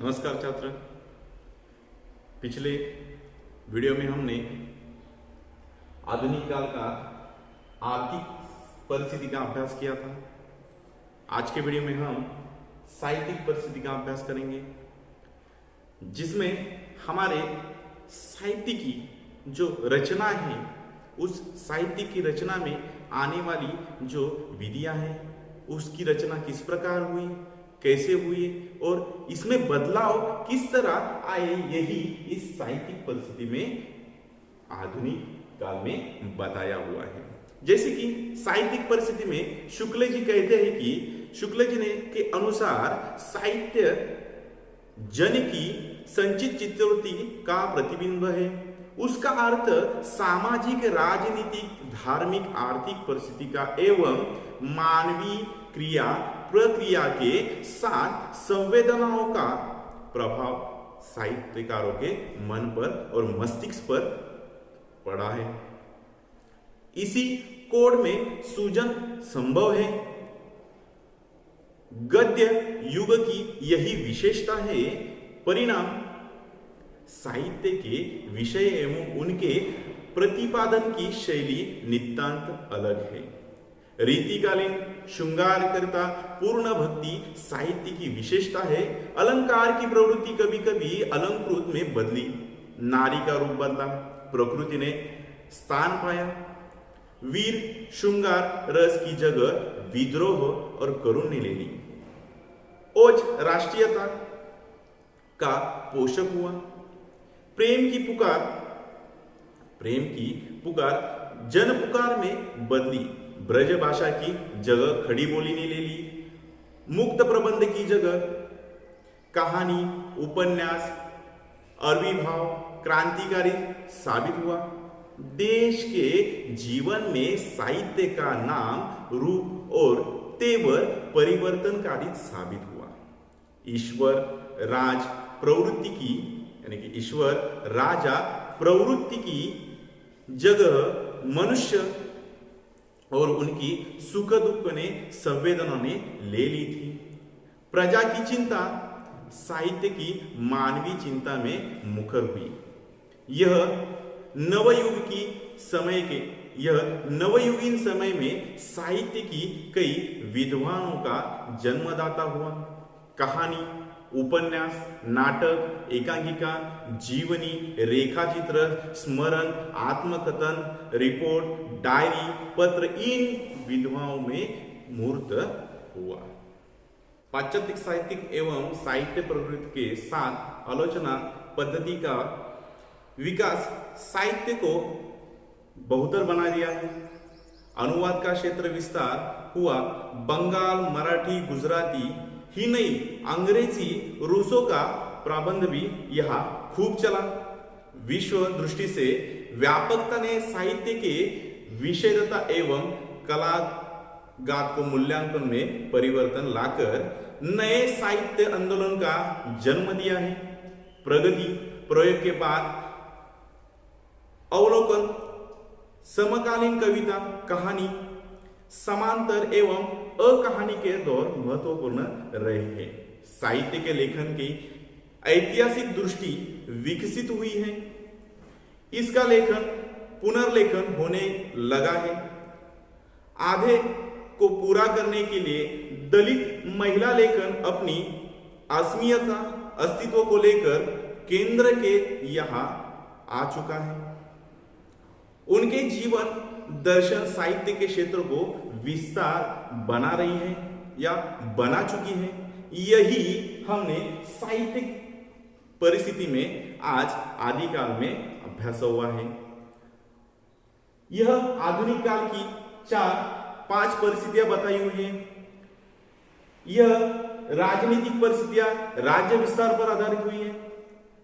नमस्कार छात्र। पिछले वीडियो में हमने आधुनिक काल का आर्थिक परिस्थिति का अभ्यास किया था। आज के वीडियो में हम साहित्यिक परिस्थिति का अभ्यास करेंगे, जिसमें हमारे साहित्य की जो रचना है उस साहित्य की रचना में आने वाली जो विधियां हैं उसकी रचना किस प्रकार हुई, कैसे हुई और इसमें बदलाव किस तरह आए, यही इस साहित्यिक परिस्थिति में आधुनिक काल में बताया हुआ है। जैसे कि साहित्यिक परिस्थिति में शुक्ल जी कहते हैं कि शुक्ल जी ने के अनुसार साहित्य जन की संचित चित्तवृत्ति का प्रतिबिंब है। उसका अर्थ सामाजिक, राजनीतिक, धार्मिक, आर्थिक परिस्थिति का एवं मानवीय क्रिया प्रक्रिया के साथ संवेदनाओं का प्रभाव साहित्यकारों के मन पर और मस्तिष्क पर पड़ा है। इसी कोड में सूजन संभव है। गद्य युग की यही विशेषता है। परिणाम साहित्य के विषय एवं उनके प्रतिपादन की शैली नितांत अलग है। रीतिकालीन श्रृंगारकर्ता पूर्ण भक्ति साहित्य की विशेषता है। अलंकार की प्रवृत्ति कभी कभी अलंकृत में बदली, नारी का रूप बदला, प्रकृति ने स्थान पाया। वीर श्रृंगार रस की जगह विद्रोह और करुण ने ले ली। ओज राष्ट्रीयता का पोषक हुआ। प्रेम की पुकार जन पुकार में बदली। ब्रज भाषा की जगह खड़ी बोली ने ले ली। मुक्त प्रबंध की जगह कहानी, उपन्यास, आविर्भाव क्रांतिकारी साबित हुआ। देश के जीवन में साहित्य का नाम, रूप और तेवर परिवर्तनकारी साबित हुआ। ईश्वर राज प्रवृत्ति की यानी कि ईश्वर राजा प्रवृत्ति की जगह मनुष्य और उनकी सुख दुख ने संवेदना ने ले ली थी। प्रजा की चिंता साहित्य की मानवीय चिंता में मुखर हुई। यह नवयुगीन समय में साहित्य की कई विद्वानों का जन्मदाता हुआ। कहानी, उपन्यास, नाटक, एकांकिका, जीवनी, रेखाचित्र, स्मरण, आत्मकथन, रिपोर्ट, डायरी, पत्र इन विधवाओं में मूर्त हुआ। पाश्चात्य साहित्यिक एवं साहित्य प्रवृत्ति के साथ आलोचना पद्धति का विकास साहित्य को बहुतर बना दिया है। अनुवाद का क्षेत्र विस्तार हुआ। बंगाल, मराठी, गुजराती ही नहीं, अंग्रेजी, रूसों का प्रबंध भी यहाँ खूब चला। विश्व दृष्टि से व्यापकता ने साहित्य के विषयता एवं कलागात को मूल्यांकन में परिवर्तन लाकर नए साहित्य आंदोलन का जन्म दिया है। प्रगति प्रयोग के बाद अवलोकन, समकालीन कविता, कहानी, समांतर एवं अकहानी के दौर महत्वपूर्ण रहे हैं। साहित्य के लेखन की ऐतिहासिक दृष्टि विकसित हुई है। इसका लेखन पुनर्लेखन होने लगा है। आधे को पूरा करने के लिए दलित महिला लेखन अपनी अस्मियता अस्तित्व को लेकर केंद्र के यहाँ आ चुका है। उनके जीवन दर्शन साहित्य के क्षेत्र को विस्तार बना रही है या बना चुकी है। यही हमने साहित्यिक परिस्थिति में आज आदिकाल में अभ्यास हुआ है। यह आधुनिक काल की 4-5 परिस्थितियां बताई हुई हैं। यह राजनीतिक परिस्थितियां राज्य विस्तार पर आधारित हुई है।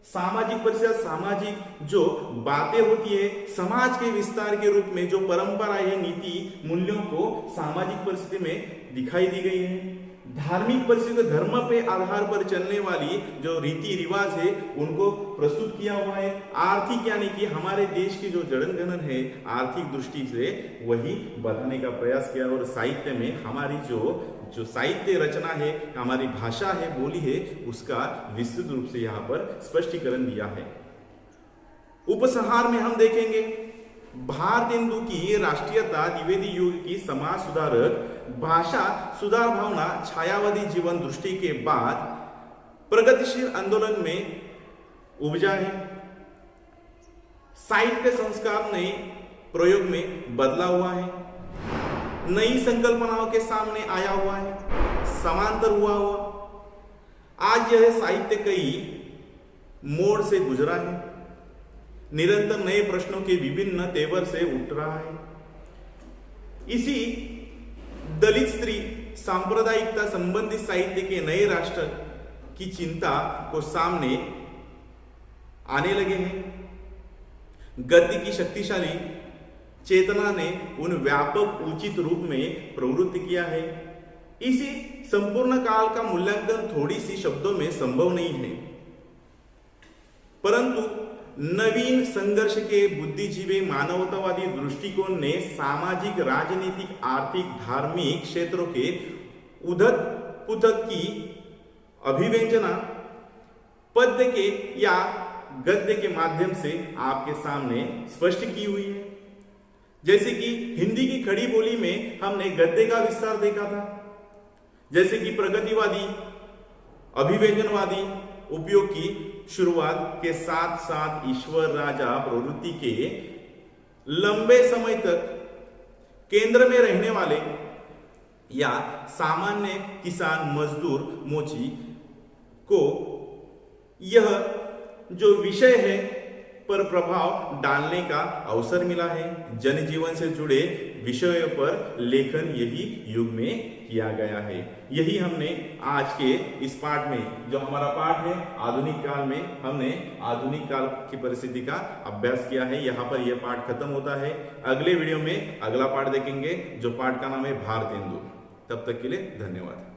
सामाजिक परिस्थितियां, सामाजिक जो बातें होती है समाज के विस्तार के रूप में, जो परंपरा है, नीति मूल्यों को सामाजिक परिस्थिति में दिखाई दी गई है। धार्मिक परिस्थिति, धर्म पे आधार पर चलने वाली जो रीति रिवाज है उनको प्रस्तुत किया हुआ है। आर्थिक यानी कि हमारे देश की जो जड़नघनन है आर्थिक दृष्टि से वही बताने का प्रयास किया और साहित्य में हमारी जो जो साहित्य रचना है, हमारी भाषा है, बोली है, उसका विस्तृत रूप से यहाँ पर स्पष्टीकरण दिया है। उपसंहार में हम देखेंगे भारतेंदु की राष्ट्रीयता, द्विवेदी युग की समाज सुधारक भाषा सुधार भावना, छायावादी जीवन दृष्टि के बाद प्रगतिशील आंदोलन में उपजा है। साहित्य संस्कार नए प्रयोग में बदला हुआ है, नई संकल्पनाओं के सामने आया हुआ है, समांतर हुआ। आज यह साहित्य कई मोड़ से गुजरा है, निरंतर नए प्रश्नों के विभिन्न तेवर से उठ रहा है। इसी दलित स्त्री सांप्रदायिकता संबंधित साहित्य के नए राष्ट्र की चिंता को सामने आने लगे हैं। गद्य की शक्तिशाली चेतना ने उन व्यापक उचित रूप में प्रवृत्त किया है। इसी संपूर्ण काल का मूल्यांकन थोड़ी सी शब्दों में संभव नहीं है, परंतु नवीन संघर्ष के बुद्धिजीवी मानवतावादी दृष्टिकोण ने सामाजिक, राजनीतिक, आर्थिक, धार्मिक क्षेत्रों के उधत पुधत की अभिव्यंजना पद्य के या गद्य के माध्यम से आपके सामने स्पष्ट की हुई है। जैसे कि हिंदी की खड़ी बोली में हमने गद्य का विस्तार देखा था, जैसे कि प्रगतिवादी, अभिव्यंजनवादी उपयोग की शुरुआत के साथ साथ ईश्वर राजा प्रवृत्ति के लंबे समय तक केंद्र में रहने वाले या सामान्य किसान, मजदूर, मोची को यह जो विषय है पर प्रभाव डालने का अवसर मिला है। जनजीवन से जुड़े विषयों पर लेखन यही युग में किया गया है। यही हमने आज के इस पाठ में, जो हमारा पाठ है आधुनिक काल में, हमने आधुनिक काल की परिस्थिति का अभ्यास किया है। यहाँ पर यह पाठ खत्म होता है। अगले वीडियो में अगला पाठ देखेंगे, जो पाठ का नाम है भारतेंदु। तब तक के लिए धन्यवाद।